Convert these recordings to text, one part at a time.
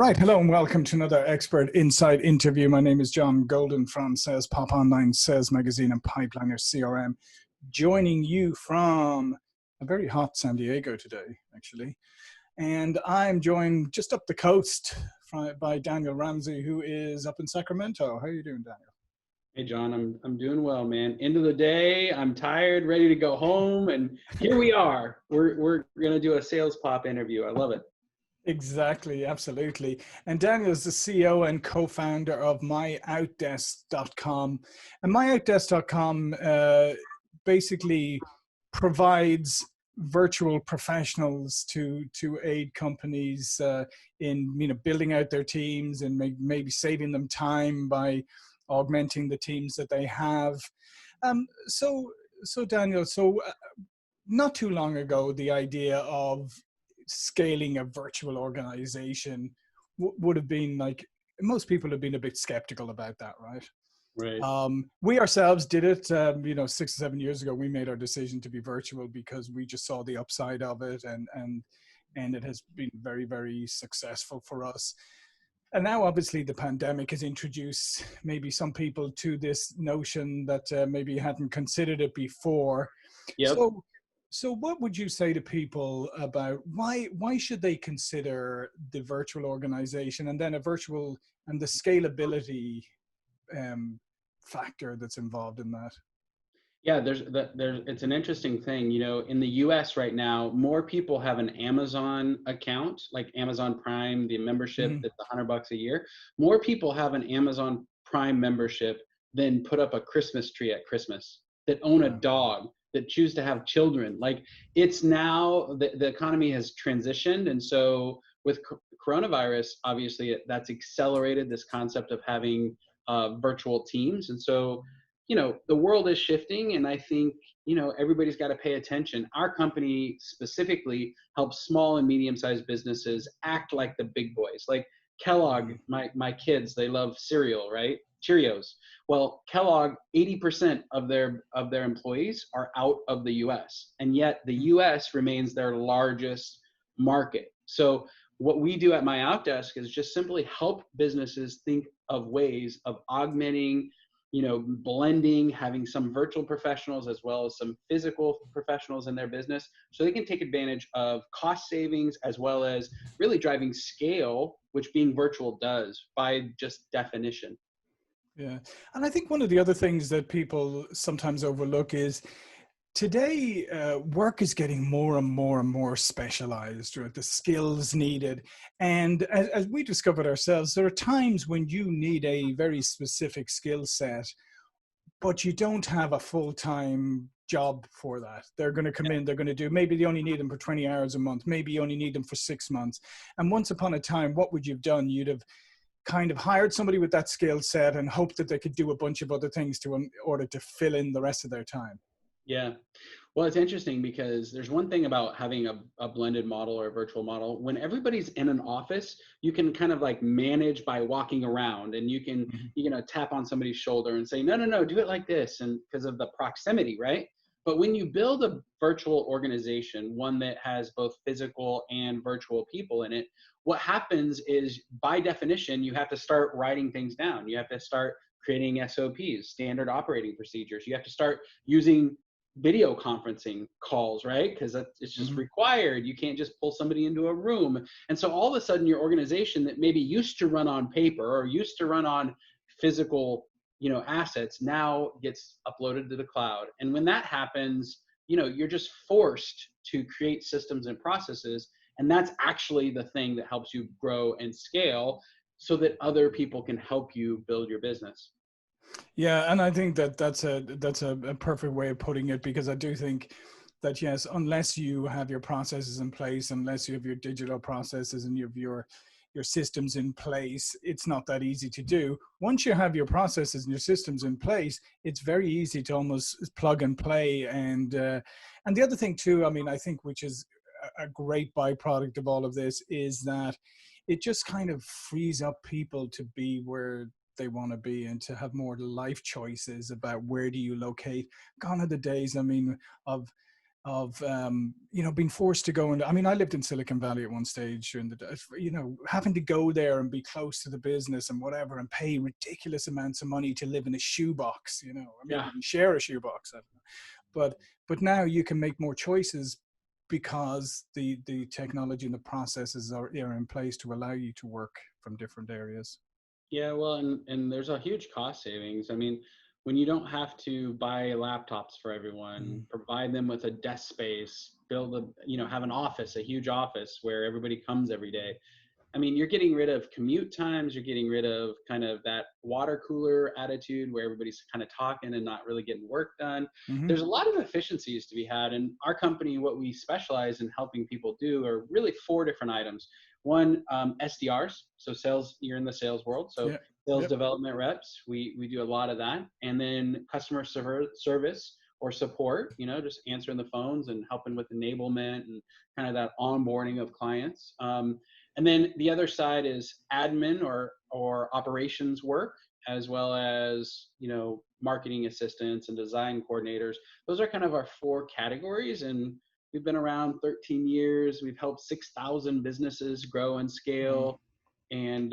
Right, hello and welcome to another Expert Insight interview. My name is John Golden from SalesPOP Online Sales Magazine and Pipeliner CRM, joining you from a very hot San Diego today, actually. And I'm joined just up the coast by Daniel Ramsey, who is up in Sacramento. How are you doing, Daniel? Hey John, I'm doing well, man. End of the day, I'm tired, ready to go home, and here we are. We're gonna do a sales pop interview. I love it. Exactly, absolutely. And Daniel is the CEO and co-founder of myoutdesk.com. And myoutdesk.com basically provides virtual professionals to aid companies in building out their teams and maybe saving them time by augmenting the teams that they have. So Daniel, not too long ago, the idea of scaling a virtual organization would have been like, most people have been a bit skeptical about that, right? Right. We ourselves did it, 6 or 7 years ago. We made our decision to be virtual because we just saw the upside of it, and it has been very, very successful for us. And now, obviously, the pandemic has introduced maybe some people to this notion that maybe hadn't considered it before. Yep. So what would you say to people about why should they consider the virtual organization and then the scalability factor that's involved in that? Yeah, it's an interesting thing. In the US right now, more people have an Amazon account, like Amazon Prime, the membership Mm-hmm. that's $100 a year. More people have an Amazon Prime membership than put up a Christmas tree at Christmas, that own a dog, that choose to have children. Like, it's now the economy has transitioned. And so with coronavirus, obviously that's accelerated this concept of having virtual teams. And so, the world is shifting, and I think, everybody's got to pay attention. Our company specifically helps small and medium-sized businesses act like the big boys. Like Kellogg, my kids, they love cereal, right? Cheerios. Well, Kellogg, 80% of their employees are out of the US, and yet the US remains their largest market. So what we do at My Outdesk is just simply help businesses think of ways of augmenting, blending, having some virtual professionals as well as some physical professionals in their business, so they can take advantage of cost savings as well as really driving scale, which being virtual does by just definition. Yeah. And I think one of the other things that people sometimes overlook is today, work is getting more and more and more specialized, right? The skills needed. And as we discovered ourselves, there are times when you need a very specific skill set, but you don't have a full-time job for that. They're going to come in, they're going to do, maybe they only need them for 20 hours a month, maybe you only need them for 6 months. And once upon a time, what would you have done? You'd have kind of hired somebody with that skill set and hoped that they could do a bunch of other things in order to fill in the rest of their time. Yeah. Well, it's interesting because there's one thing about having a blended model or a virtual model. When everybody's in an office, you can kind of like manage by walking around, and you can, tap on somebody's shoulder and say, no, do it like this. And because of the proximity, right? But when you build a virtual organization, one that has both physical and virtual people in it, what happens is, by definition, you have to start writing things down. You have to start creating SOPs, standard operating procedures. You have to start using video conferencing calls, right? Because it's just required. You can't just pull somebody into a room. And so all of a sudden, your organization that maybe used to run on paper or used to run on physical, assets, now gets uploaded to the cloud. And when that happens, you're just forced to create systems and processes. And that's actually the thing that helps you grow and scale so that other people can help you build your business. Yeah, and I think that's a perfect way of putting it, because I do think that, yes, unless you have your processes in place, unless you have your digital processes and you have your systems in place, it's not that easy to do. Once you have your processes and your systems in place, it's very easy to almost plug and play. And the other thing too, I think, which is a great byproduct of all of this, is that it just kind of frees up people to be where they want to be and to have more life choices about where do you locate. Gone are the days, of being forced to go. And I mean, I lived in Silicon Valley at one stage during the day, having to go there and be close to the business and whatever, and pay ridiculous amounts of money to live in a shoebox, or maybe Yeah. even share a shoebox. I don't know. But now you can make more choices because the technology and the processes are in place to allow you to work from different areas. Yeah, well, and there's a huge cost savings. I mean, when you don't have to buy laptops for everyone, Mm. provide them with a desk space, build have an office, a huge office where everybody comes every day. I mean, you're getting rid of commute times, you're getting rid of kind of that water cooler attitude where everybody's kind of talking and not really getting work done. Mm-hmm. There's a lot of efficiencies to be had. And our company, what we specialize in helping people do are really 4 different items. One, SDRs, so sales, you're in the sales world. So Yeah. sales Yep. development reps, we do a lot of that. And then customer service or support, just answering the phones and helping with enablement and kind of that onboarding of clients. And then the other side is admin or operations work, as well as, marketing assistants and design coordinators. Those are kind of our 4 categories. And we've been around 13 years. We've helped 6,000 businesses grow and scale. And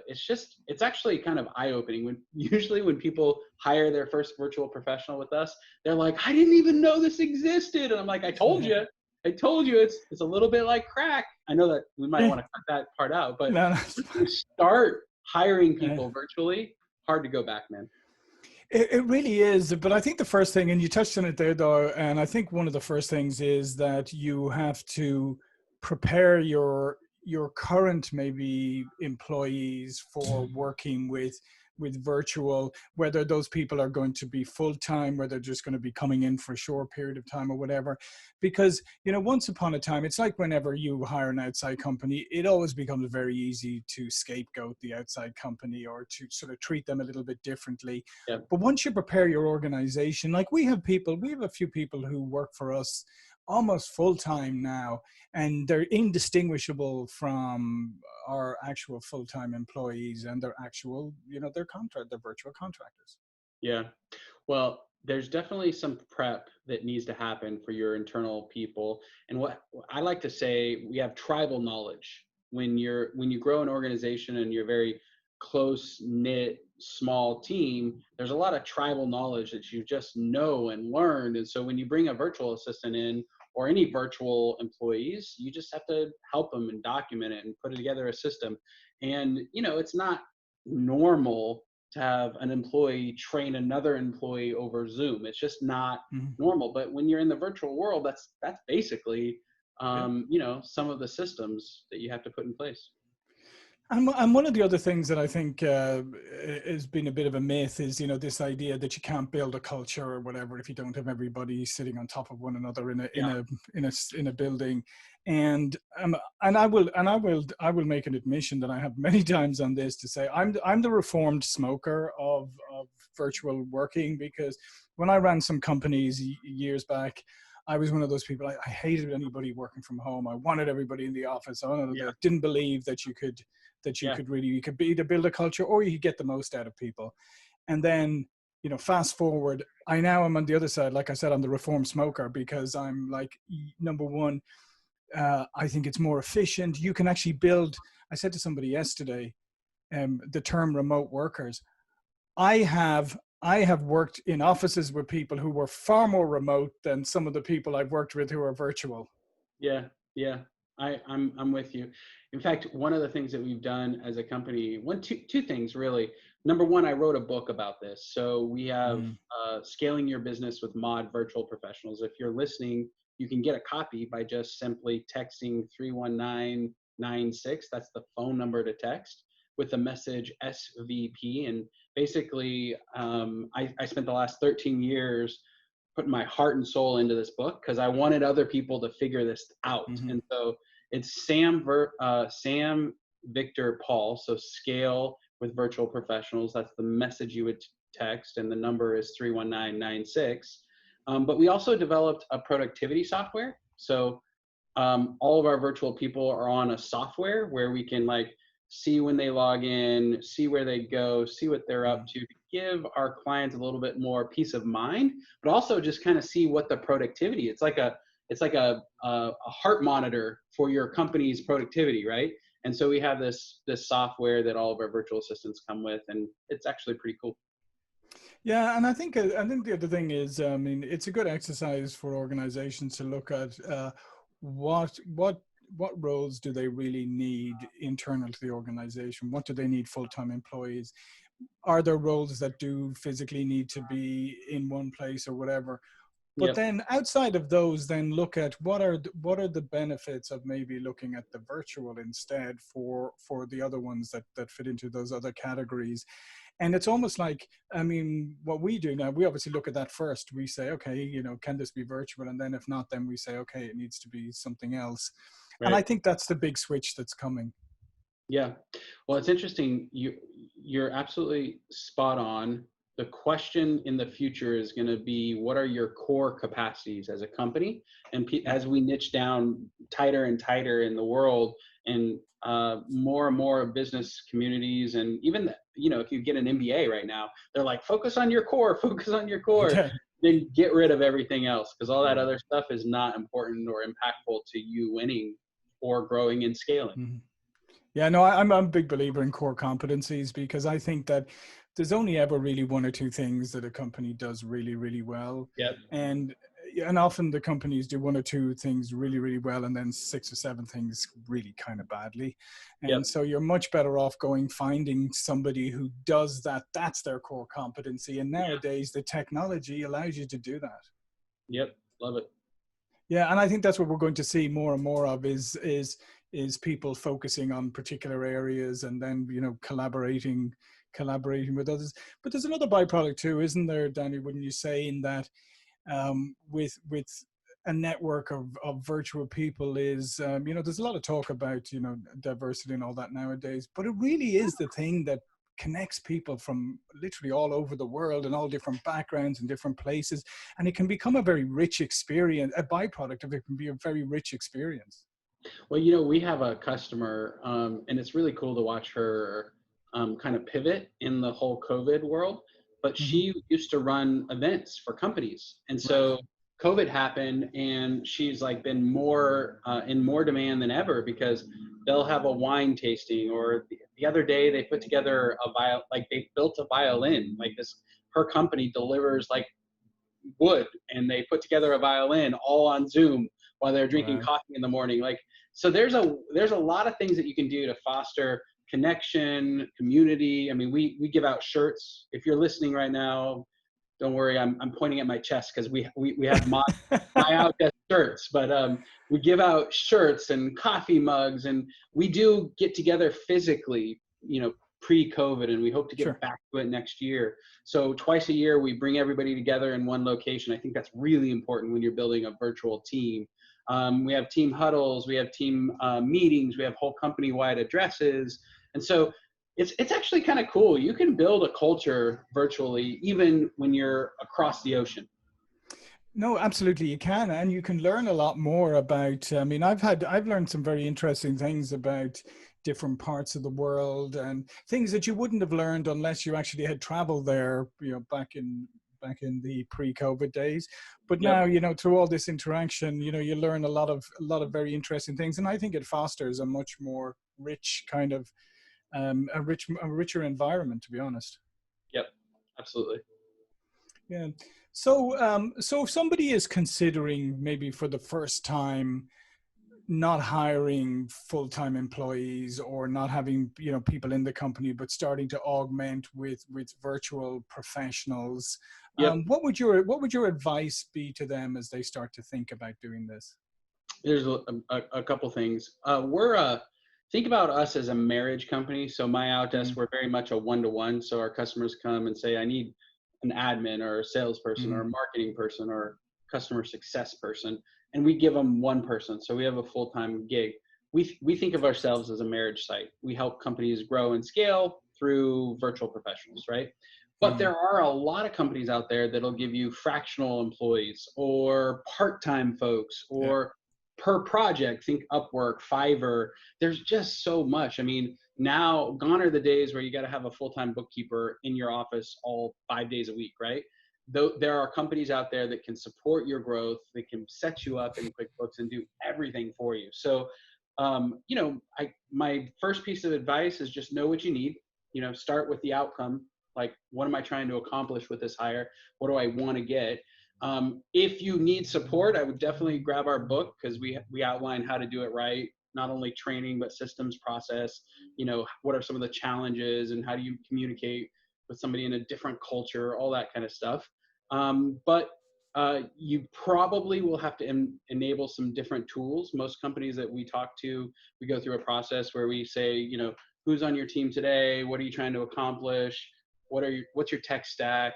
it's actually kind of eye-opening. Usually when people hire their first virtual professional with us, they're like, I didn't even know this existed. And I'm like, I told you it's a little bit like crack. I know that we might want to cut that part out, but No, once you start hiring no. people virtually, hard to go back, man. It really is. But I think the first thing, and you touched on it there, though, and I think one of the first things is that you have to prepare your current maybe employees for working with virtual, whether those people are going to be full-time, whether they're just going to be coming in for a short period of time or whatever. Because, once upon a time, it's like whenever you hire an outside company, it always becomes very easy to scapegoat the outside company or to sort of treat them a little bit differently. Yeah. But once you prepare your organization, like we have a few people who work for us almost full-time now, and they're indistinguishable from our actual full-time employees and their actual, their virtual contractors. Yeah. Well, there's definitely some prep that needs to happen for your internal people. And what I like to say, we have tribal knowledge. When you grow an organization and you're very close knit, small team, there's a lot of tribal knowledge that you just know and learned. And so when you bring a virtual assistant in or any virtual employees, you just have to help them and document it and put together a system. And, it's not normal to have an employee train another employee over Zoom. It's just not normal. But when you're in the virtual world, that's basically, some of the systems that you have to put in place. And one of the other things that I think has been a bit of a myth is, this idea that you can't build a culture or whatever if you don't have everybody sitting on top of one another in a building. And I will make an admission that I have many times on this to say I'm the reformed smoker of virtual working, because when I ran some companies years back, I was one of those people. I hated anybody working from home. I wanted everybody in the office. I didn't believe that you could either build a culture or you could get the most out of people. And then, fast forward, I now am on the other side. Like I said, I'm the reformed smoker, because I'm like, number one, I think it's more efficient. You can actually build. I said to somebody yesterday, the term remote workers. I have worked in offices with people who were far more remote than some of the people I've worked with who are virtual. Yeah. I'm with you. In fact, one of the things that we've done as a company, two things really. Number one, I wrote a book about this. So we have Scaling Your Business with Mod Virtual Professionals. If you're listening, you can get a copy by just simply texting 31996. That's the phone number to text with the message SVP. And basically, I spent the last 13 years putting my heart and soul into this book because I wanted other people to figure this out. And so it's Sam Victor Paul. So Scale with Virtual Professionals. That's the message you would text, and the number is 31996. But we also developed a productivity software. So all of our virtual people are on a software where we can see when they log in, see where they go, see what they're up to give our clients a little bit more peace of mind, but also just kind of see what the productivity. It's like it's like a heart monitor for your company's productivity, right? And so we have this software that all of our virtual assistants come with, and it's actually pretty cool. Yeah, and I think the other thing is, I mean, it's a good exercise for organizations to look at what what what roles do they really need internal to the organization? What do they need full-time employees? Are there roles that do physically need to be in one place or whatever? But Yep. then outside of those, then look at what are the benefits of maybe looking at the virtual instead for the other ones that fit into those other categories. And it's almost like, I mean, what we do now, we obviously look at that first. We say, okay, you know, can this be virtual? And then if not, then we say, okay, it needs to be something else. And I Right. think that's the big switch that's coming. Yeah. Well, it's interesting. You're absolutely spot on. The question in the future is going to be, what are your core capacities as a company? And Yeah. as we niche down tighter and tighter in the world, and more and more business communities, and even if you get an MBA right now, they're like, focus on your core, focus on your core, Yeah. then get rid of everything else, because all that other stuff is not important or impactful to you winning or growing and scaling. Mhm. Yeah, no, I'm a big believer in core competencies because I think that there's only ever really one or two things that a company does really, really well. Yep. And and often the companies do one or two things really, really well and then six or seven things really kind of badly. Yep. And so you're much better off finding somebody who does that. That's their core competency. And nowadays the technology allows you to do that. Yep. Love it. Yeah, and I think that's what we're going to see more and more of is people focusing on particular areas and then collaborating with others. But there's another byproduct too, isn't there, Danny? Wouldn't you say, in that with a network of virtual people is there's a lot of talk about diversity and all that nowadays, but it really is the thing that connects people from literally all over the world and all different backgrounds and different places, and it can become a very rich experience. A byproduct of it can be a very rich experience. Well, we have a customer, and it's really cool to watch her kind of pivot in the whole COVID world. But Hmm. she used to run events for companies, and Right. so COVID happened, and she's like been more in more demand than ever, because they'll have a wine tasting, or the other day they put together like they built a violin, like this. Her company delivers like wood, and they put together a violin all on Zoom while they're drinking Wow. coffee in the morning. Like, so there's a lot of things that you can do to foster connection, community. I mean, we give out shirts. If you're listening right now, don't worry, I'm pointing at my chest, because we have my out desk shirts, but we give out shirts and coffee mugs, and we do get together physically, pre-COVID, and we hope to get Sure. back to it next year. So twice a year, we bring everybody together in one location. I think that's really important when you're building a virtual team. We have team huddles, we have team meetings, we have whole company-wide addresses, and so it's actually kind of cool. You can build a culture virtually, even when you're across the ocean. No, absolutely, you can, and you can learn a lot more about. I mean, I've learned some very interesting things about different parts of the world and things that you wouldn't have learned unless you actually had traveled there, back in the pre-COVID days. But Yep. now, through all this interaction, you learn a lot of very interesting things, and I think it fosters a much more rich kind of a richer environment, to be honest. Yep. Absolutely. Yeah. So if somebody is considering maybe for the first time not hiring full-time employees or not having people in the company, but starting to augment with virtual professionals, Yep. what would your advice be to them as they start to think about doing this? There's a couple things. We're think about us as a marriage company. So my Outdesk, Mm, we're very much a one-to-one. So our customers come and say, I need an admin or a salesperson or mm, a marketing person or customer success person, and we give them one person. So we have a full-time gig. We think of ourselves as a marriage site. We help companies grow and scale through virtual professionals, right? But mm, there are a lot of companies out there that'll give you fractional employees or part-time folks yeah. or per project. Think Upwork, Fiverr. There's just so much. I mean, now gone are the days where you got to have a full-time bookkeeper in your office all 5 days a week, right? though there are companies out there that can support your growth, that can set you up in QuickBooks and do everything for you. So, my first piece of advice is just know what you need. Start with the outcome. Like, what am I trying to accomplish with this hire? What do I want to get? If you need support, I would definitely grab our book, because we outline how to do it right. Not only training, but systems, process. What are some of the challenges, and how do you communicate with somebody in a different culture, all that kind of stuff. But you probably will have to enable some different tools. Most companies that we talk to, we go through a process where we say, who's on your team today? What are you trying to accomplish? What's your tech stack?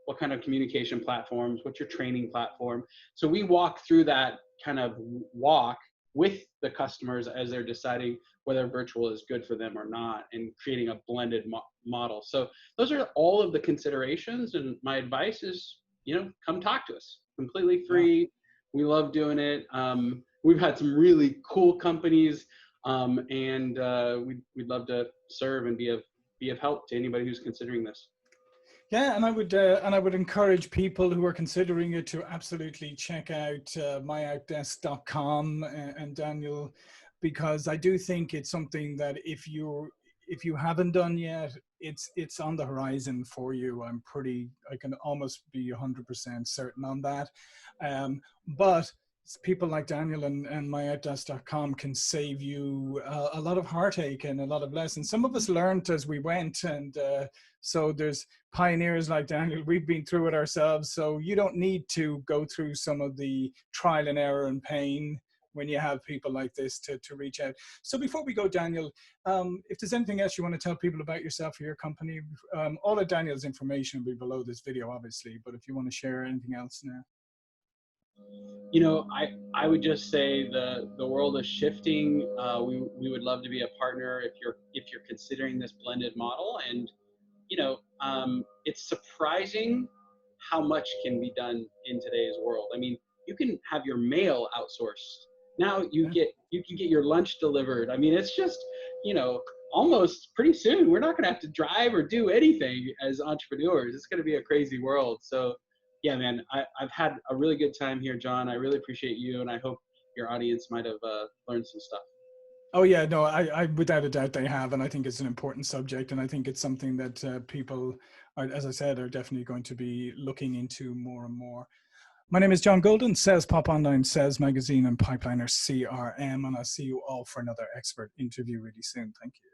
What kind of communication platforms? What's your training platform? So we walk through that kind of walk with the customers as they're deciding whether virtual is good for them or not, and creating a blended model. So those are all of the considerations, and my advice is, come talk to us. Completely free. Yeah. We love doing it. We've had some really cool companies, and we'd love to serve and be of help to anybody who's considering this. Yeah, and I would encourage people who are considering it to absolutely check out myoutdesk.com and Daniel, because I do think it's something that if you haven't done yet, it's on the horizon for you. I can almost be 100% certain on that. But people like Daniel and myoutdesk.com can save you a lot of heartache and a lot of lessons. Some of us learned as we went, and so there's pioneers like Daniel. We've been through it ourselves, so you don't need to go through some of the trial and error and pain when you have people like this to reach out. So before we go, Daniel, if there's anything else you want to tell people about yourself or your company, all of Daniel's information will be below this video, obviously, but if you want to share anything else now. I would just say the world is shifting. We would love to be a partner if you're considering this blended model. And it's surprising how much can be done in today's world. I mean, you can have your mail outsourced. Now you can get your lunch delivered. I mean, it's just, almost pretty soon we're not going to have to drive or do anything as entrepreneurs. It's going to be a crazy world. So yeah, man, I've had a really good time here, John. I really appreciate you, and I hope your audience might have learned some stuff. Oh yeah, no, I without a doubt they have, and I think it's an important subject, and I think it's something that people are, as I said, are definitely going to be looking into more and more. My name is John Golden, SalesPOP Online Sales Magazine and Pipeliner CRM, and I'll see you all for another expert interview really soon. Thank you.